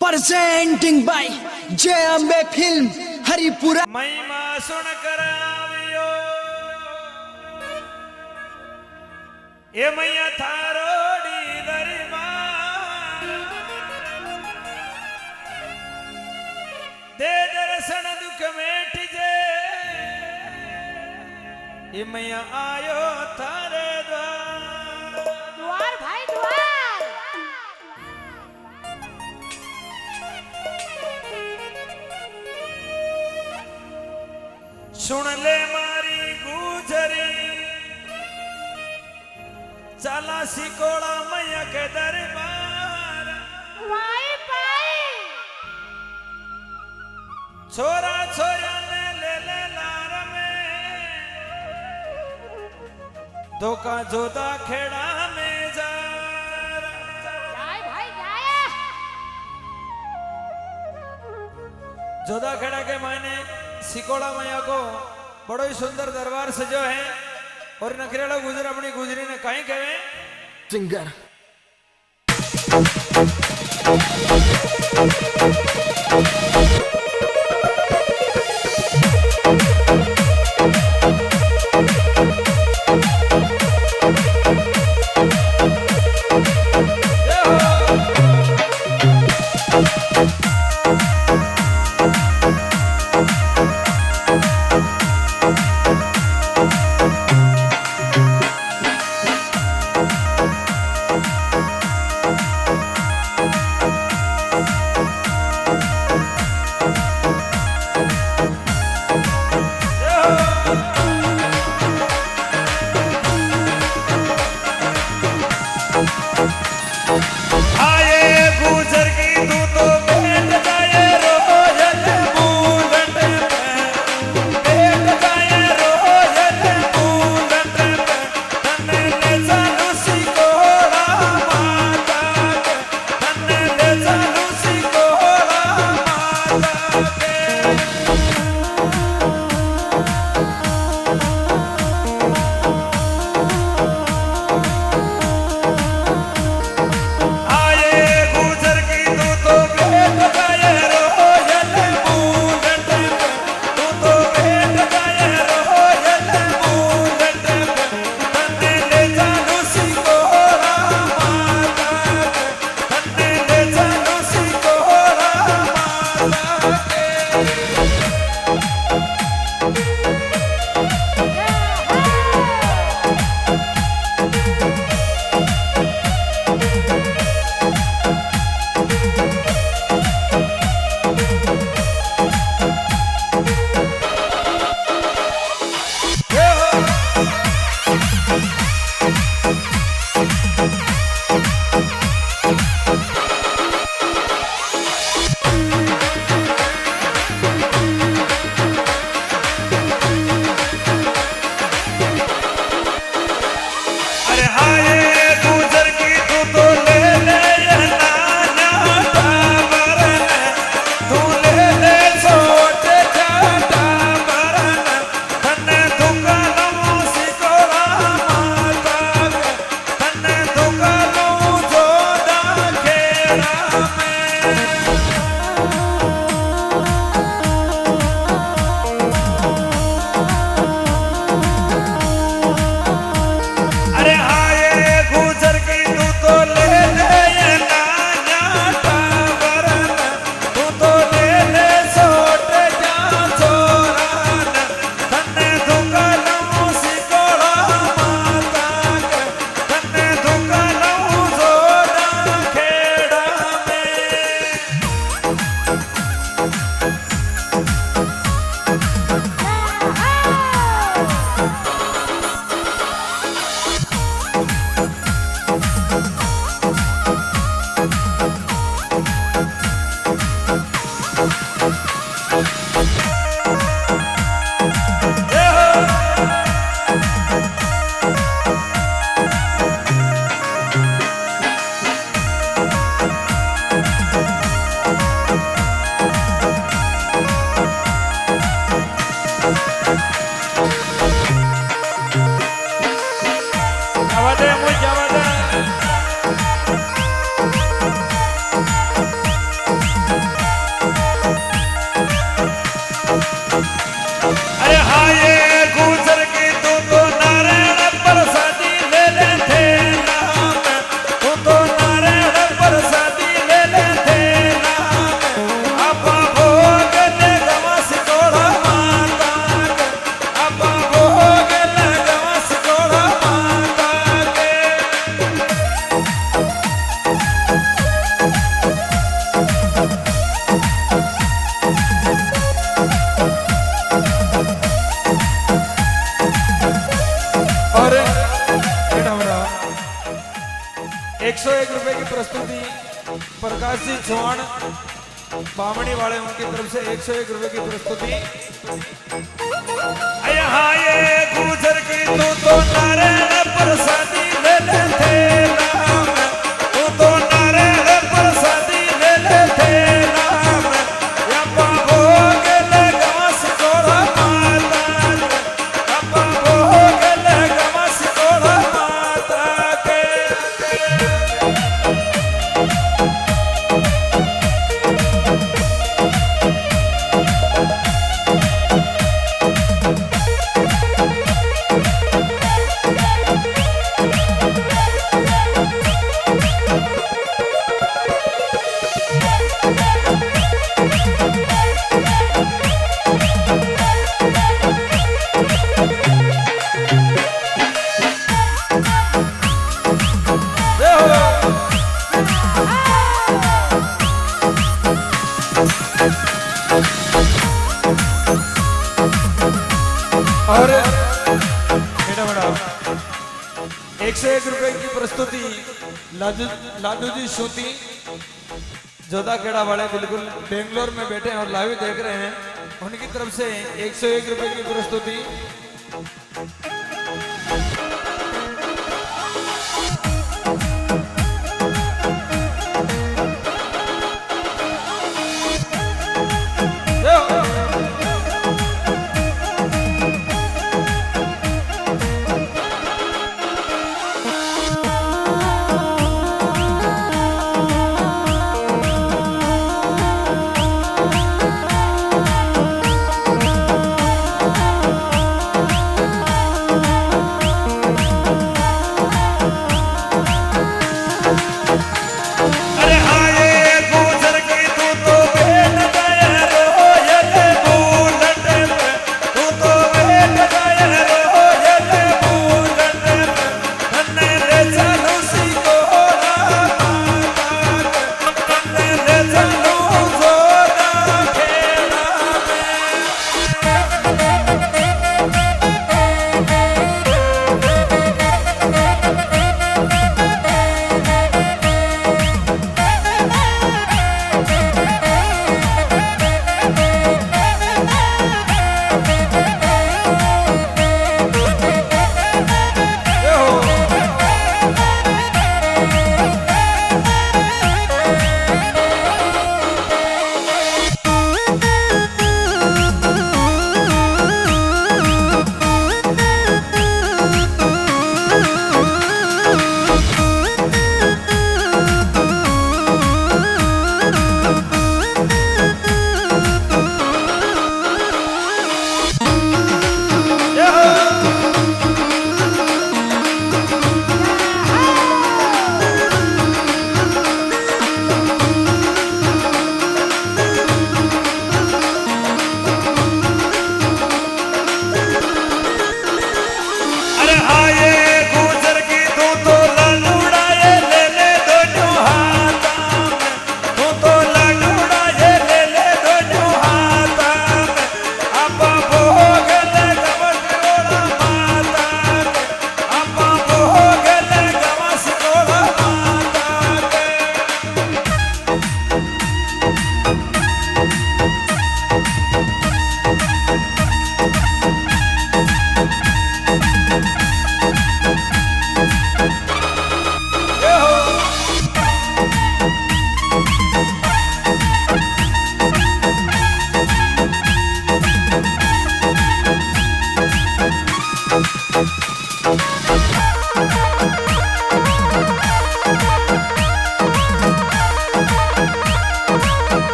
presenting by जय Ambe film Haripura. महिमा सुन करावियो ये मैया थारोड़ी दरबार दे दर्शन दुख मेट जे ये मैया आयो थारे द्वार। द्वार भाई द्वार। सुन ले मारी गुजरी चला सिकोड़ा मैया के दरबार। भाई भाई छोरा छोरा ने ले लार में धोखा जोदा खेड़ा में जा। जाए भाई जाए। जोदा खेड़ा के मायने सिकोड़ा मैया को बड़ो ही सुंदर दरबार सजो है और नखरेला गुजर अपनी गुजरी ने कहीं कहे सिंगर रुपए की प्रस्तुति प्रकाश जी चौहान बामणी वाले, उनकी तरफ से 101 रुपए की प्रस्तुति। यहाँ ये गुजर की तू तो नारायण प्रसादी ले लेते नाम, तू तो नारायण प्रसादी ले लेते नाम, यप्पा भोग लगा सिकोड़ा माता, यप्पा भोग लगा सिकोड़ा माता के। और बड़ा 101 रुपए की प्रस्तुति लाडू जी सूती जोधा खेड़ा वाले, बिल्कुल बेंगलोर में बैठे हैं और लाइव देख रहे हैं, उनकी तरफ से 101 रुपए की प्रस्तुति।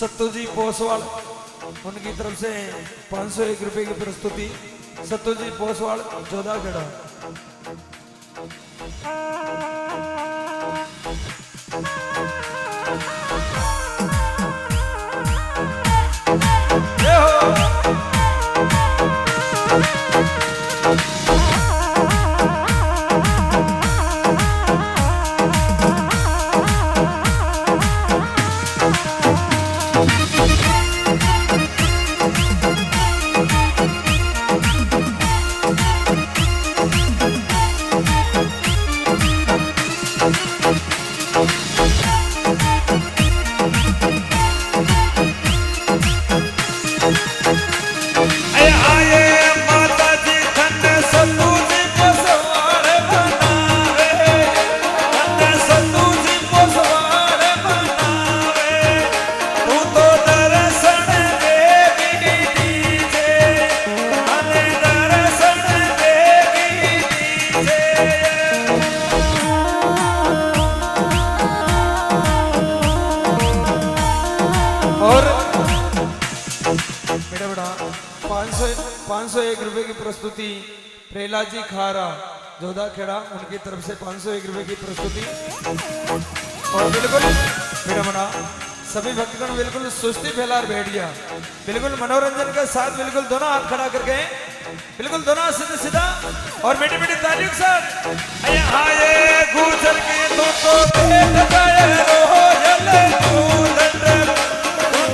सत्तू जी पोसवाल उनकी तरफ से 501 रुपए की प्रस्तुति। सत्तू जी पोसवाल जोधा खेड़ा। जय हो। और बेटा बेटा 501 रुपए की प्रस्तुति प्रहलाद जी खारा जोधा खेड़ा उनकी तरफ से 501 रुपए की प्रस्तुति। और बिल्कुल बेटा बेटा सभी भक्तगण बिल्कुल सुस्ती फैला बैठ गया। बिल्कुल मनोरंजन के साथ बिल्कुल दोनों हाथ खड़ा करके बिल्कुल दोनों सीधा सीधा और मीठी मीठी तालियों के साथ आए गुजर के तो भेट गए रो जले गुजर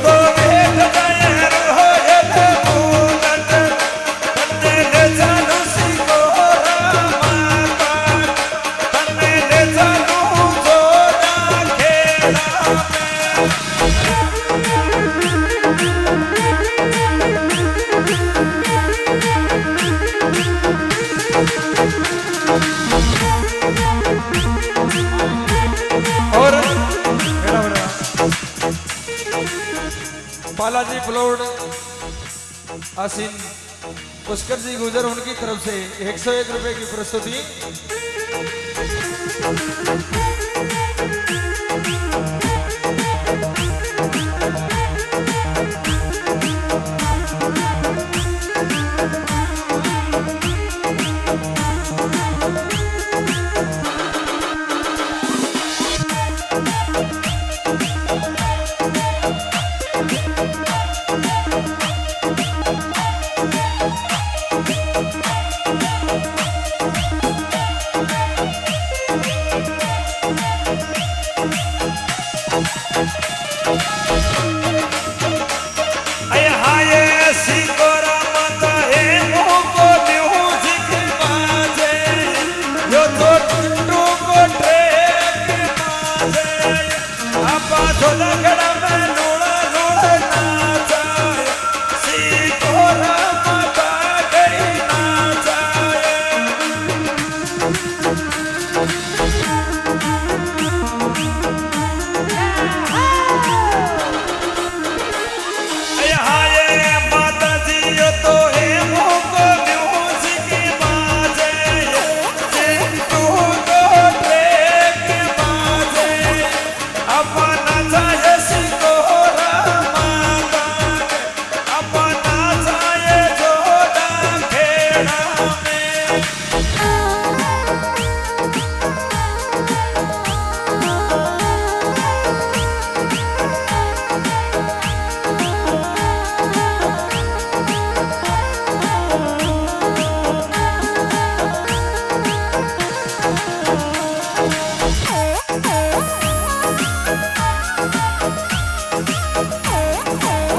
तो भेट गए रो जले गुजर तन्ने ले चालू सी को रामाता तन्ने ले चालू जोड़ा खेड़ा और बेड़ा बेड़ा बालाजी प्लॉट आसीन पुष्कर जी गुजर उनकी तरफ से 101 रुपए की प्रस्तुति।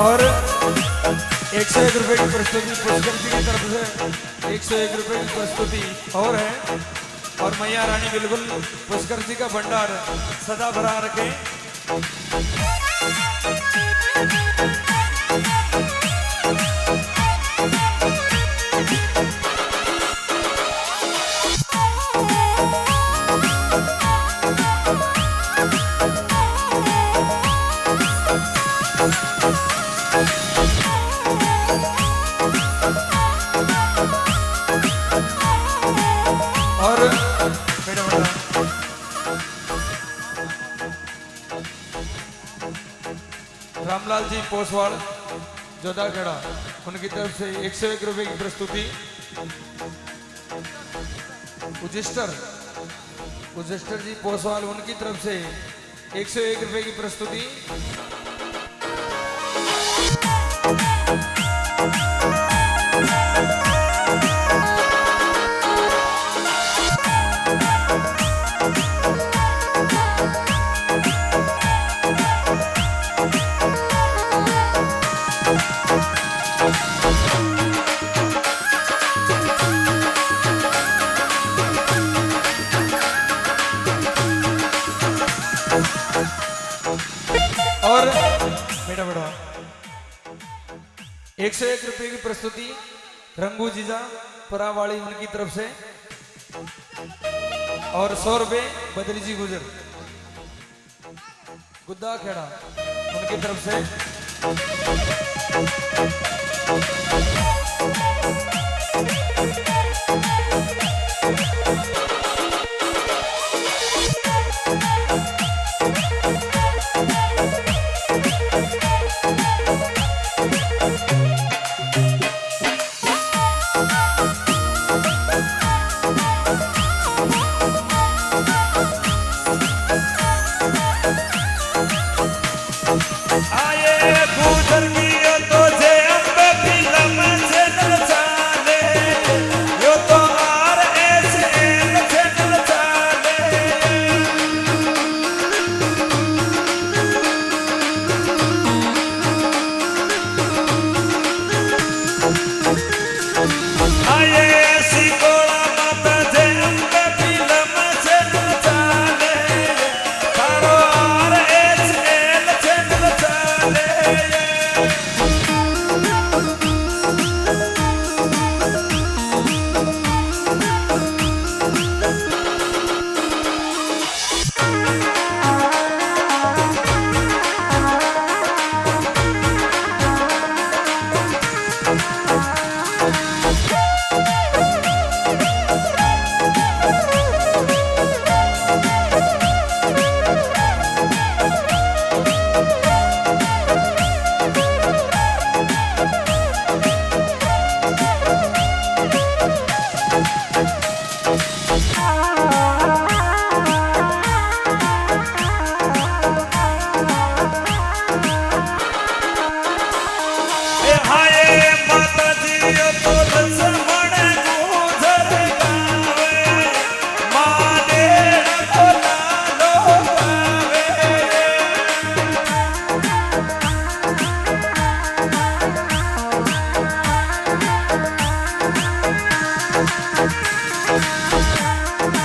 और 101 रुपए की प्रस्तुति पुष्कर जी की तरफ से 101 रुपए की प्रस्तुति और है। और मैया रानी बिल्कुल पुष्कर जी का भंडार सदा भरा रखे। और बेटा बेटा रामलाल जी पोसवाल जोधाखेड़ा उनकी तरफ से 101 रुपए की प्रस्तुति। उजिस्टर जी पोसवाल उनकी तरफ से 101 रुपए की प्रस्तुति। और बेटा बेटा 101 रुपए की प्रस्तुति रंगू जीजा परावाली उनकी तरफ से और 100 रुपए बदरी जी गुजर गुद्दा खेड़ा उनकी तरफ से।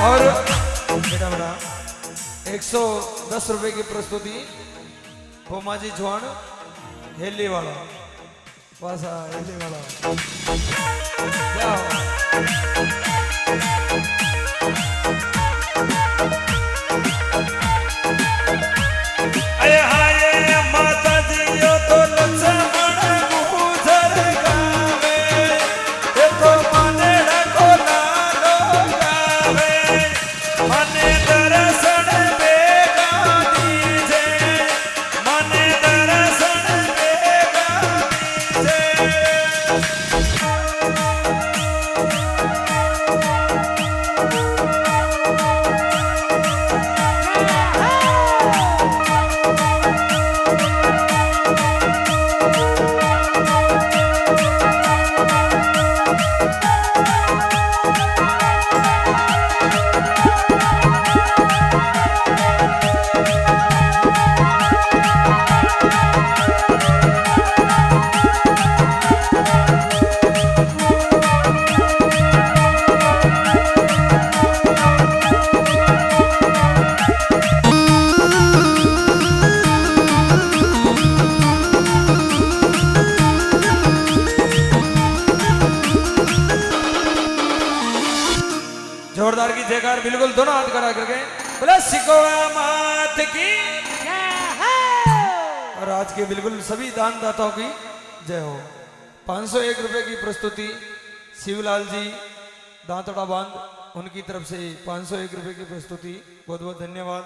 और बेटा बेटा 110 रुपए की प्रस्तुति भोमाजी चौहान हेली वाला वासा हेली वाला जोरदार की जयकार बिल्कुल दोनों हाथ करा करके बोले सिकोड़ा मात की और आज के बिल्कुल सभी दान दाताओं की जय हो। 501 रुपए की प्रस्तुति शिवलाल जी दांतड़ा बांध उनकी तरफ से 501 रुपए की प्रस्तुति बहुत बहुत धन्यवाद।